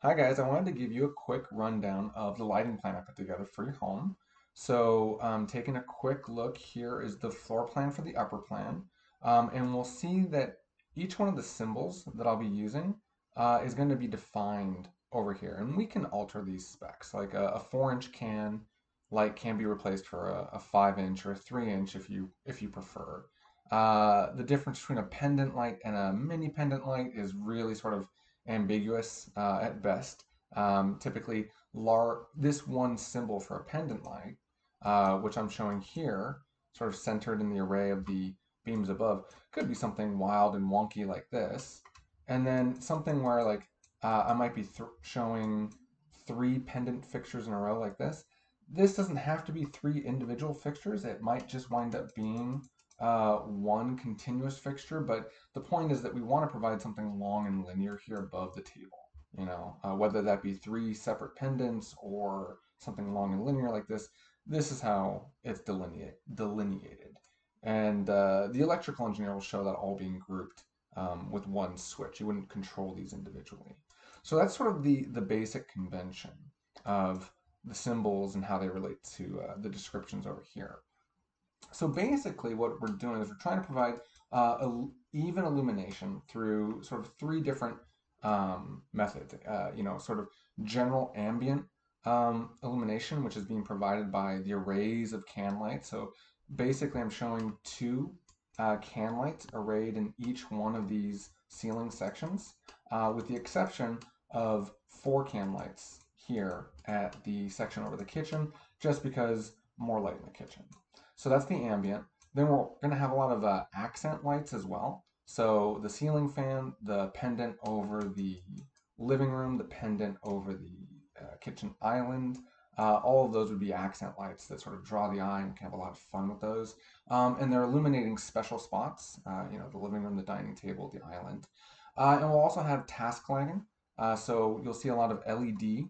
Hi guys, I wanted to give you a quick rundown of the lighting plan I put together for your home. So, taking a quick look, here is the floor plan for the upper plan. And we'll see that each one of the symbols that I'll be using is going to be defined over here. And we can alter these specs, like a 4-inch can light can be replaced for a 5-inch or a 3-inch if you prefer. The difference between a pendant light and a mini pendant light is really sort of ambiguous at best. Typically, this one symbol for a pendant light, which I'm showing here, sort of centered in the array of the beams above, could be something wild and wonky like this. And then something where like I might be showing 3 pendant fixtures in a row like this. This doesn't have to be 3 individual fixtures. It might just wind up being one continuous fixture, but the point is that we want to provide something long and linear here above the table. Whether that be 3 separate pendants or something long and linear like this, this is how it's delineated. And the electrical engineer will show that all being grouped with one switch. You wouldn't control these individually. So that's sort of the basic convention of the symbols and how they relate to the descriptions over here. So basically, what we're doing is we're trying to provide even illumination through sort of 3 different methods. Sort of general ambient illumination, which is being provided by the arrays of can lights. So basically, I'm showing 2 can lights arrayed in each one of these ceiling sections, with the exception of 4 can lights here at the section over the kitchen, just because more light in the kitchen. So that's the ambient. Then we're going to have a lot of accent lights as well. So the ceiling fan, the pendant over the living room, the pendant over the kitchen island, all of those would be accent lights that sort of draw the eye and can have a lot of fun with those. And they're illuminating special spots, the living room, the dining table, the island. And we'll also have task lighting. So you'll see a lot of LED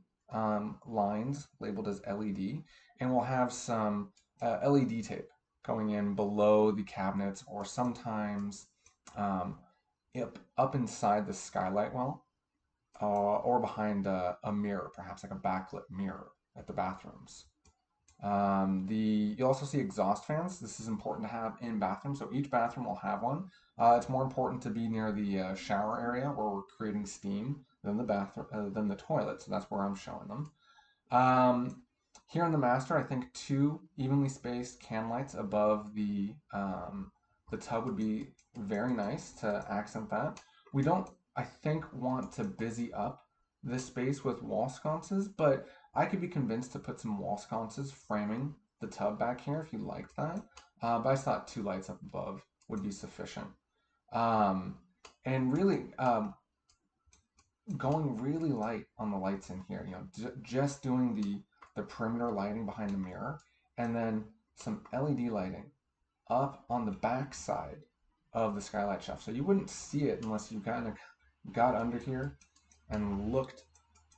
lines labeled as LED. And we'll have some LED tape going in below the cabinets or sometimes um, up inside the skylight well, or behind a mirror, perhaps like a backlit mirror at the bathrooms. You'll also see exhaust fans. This is important to have in bathrooms, so each bathroom will have one. It's more important to be near the shower area where we're creating steam than the bathroom than the toilet, so that's where I'm showing them. Um, Here in the master, I think 2 evenly spaced can lights above the tub would be very nice to accent that. We don't, I think, want to busy up this space with wall sconces, but I could be convinced to put some wall sconces framing the tub back here if you liked that. But I thought 2 lights up above would be sufficient. Um, and really, going really light on the lights in here, just doing the perimeter lighting behind the mirror, and then some LED lighting up on the back side of the skylight shelf. So you wouldn't see it unless you kind of got under here and looked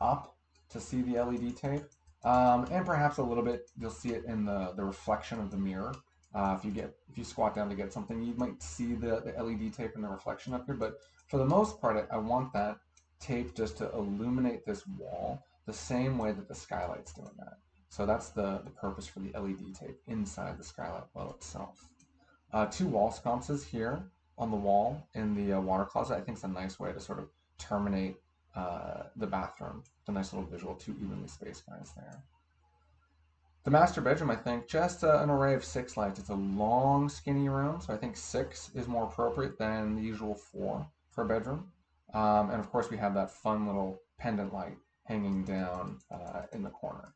up to see the LED tape. And perhaps a little bit, you'll see it in the reflection of the mirror. If you squat down to get something, you might see the LED tape in the reflection up here. But for the most part, I want that tape just to illuminate this wall the same way that the skylight's doing that. So that's the purpose for the LED tape inside the skylight well itself. 2 wall sconces here on the wall in the water closet, I think is a nice way to sort of terminate the bathroom. It's a nice little visual, 2 evenly spaced guys there. The master bedroom, I think, just an array of 6 lights. It's a long, skinny room, so I think 6 is more appropriate than the usual 4 for a bedroom. And of course, we have that fun little pendant light hanging down in the corner.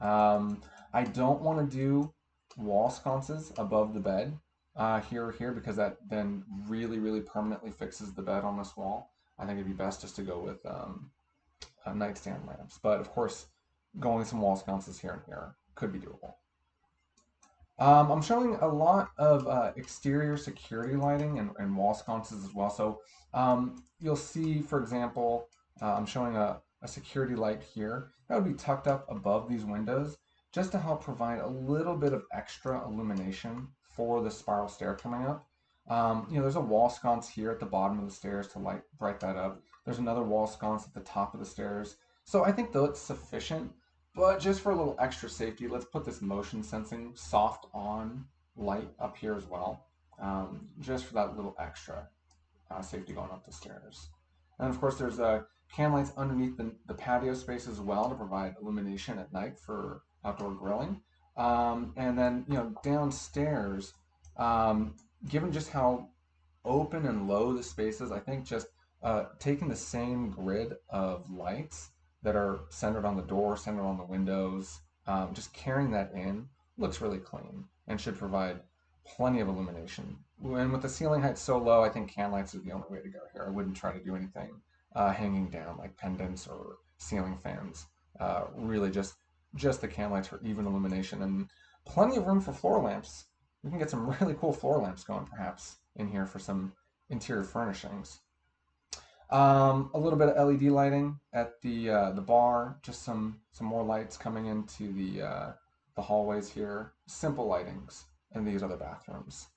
Um, I don't want to do wall sconces above the bed here or here because that then really, really permanently fixes the bed on this wall. I think it'd be best just to go with nightstand lamps. But of course, going some wall sconces here and here could be doable. I'm showing a lot of exterior security lighting and wall sconces as well. So you'll see, for example, I'm showing a security light here that would be tucked up above these windows just to help provide a little bit of extra illumination for the spiral stair coming up. There's a wall sconce here at the bottom of the stairs to light bright that up. There's another wall sconce at the top of the stairs So I think that's sufficient, but just for a little extra safety, let's put this motion sensing soft on light up here as well, just for that little extra safety going up the stairs. And of course, there's can lights underneath the patio space as well to provide illumination at night for outdoor grilling. And then, downstairs, um, given just how open and low the space is, I think just taking the same grid of lights that are centered on the door, centered on the windows, just carrying that in looks really clean and should provide plenty of illumination. And with the ceiling height so low, I think can lights is the only way to go here. I wouldn't try to do anything hanging down like pendants or ceiling fans. Really just the can lights for even illumination and plenty of room for floor lamps. We can get some really cool floor lamps going perhaps in here for some interior furnishings. A little bit of LED lighting at the bar, just some more lights coming into the hallways here. Simple lightings in these other bathrooms.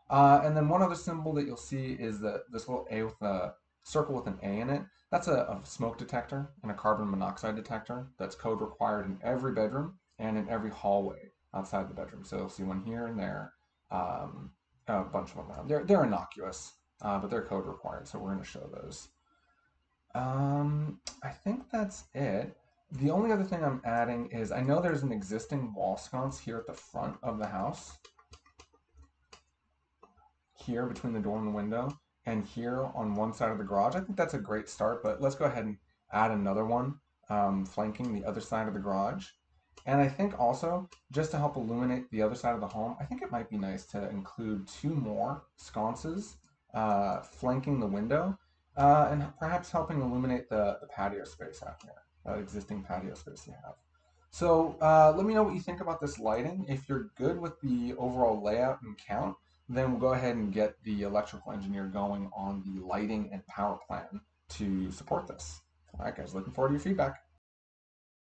And then one other symbol that you'll see is this little A with a circle with an A in it. That's a smoke detector and a carbon monoxide detector. That's code required in every bedroom and in every hallway outside the bedroom. So you'll see one here and there, a bunch of them around. They're innocuous, but they're code required, so we're going to show those. I think that's it. The only other thing I'm adding is I know there's an existing wall sconce here at the front of the house, here between the door and the window, and here on one side of the garage. I think that's a great start, but let's go ahead and add another one flanking the other side of the garage. And I think also, just to help illuminate the other side of the home, I think it might be nice to include two more sconces flanking the window and perhaps helping illuminate the patio space out here, that existing patio space you have. So let me know what you think about this lighting. If you're good with the overall layout and count, then we'll go ahead and get the electrical engineer going on the lighting and power plan to support this. All right, guys, looking forward to your feedback.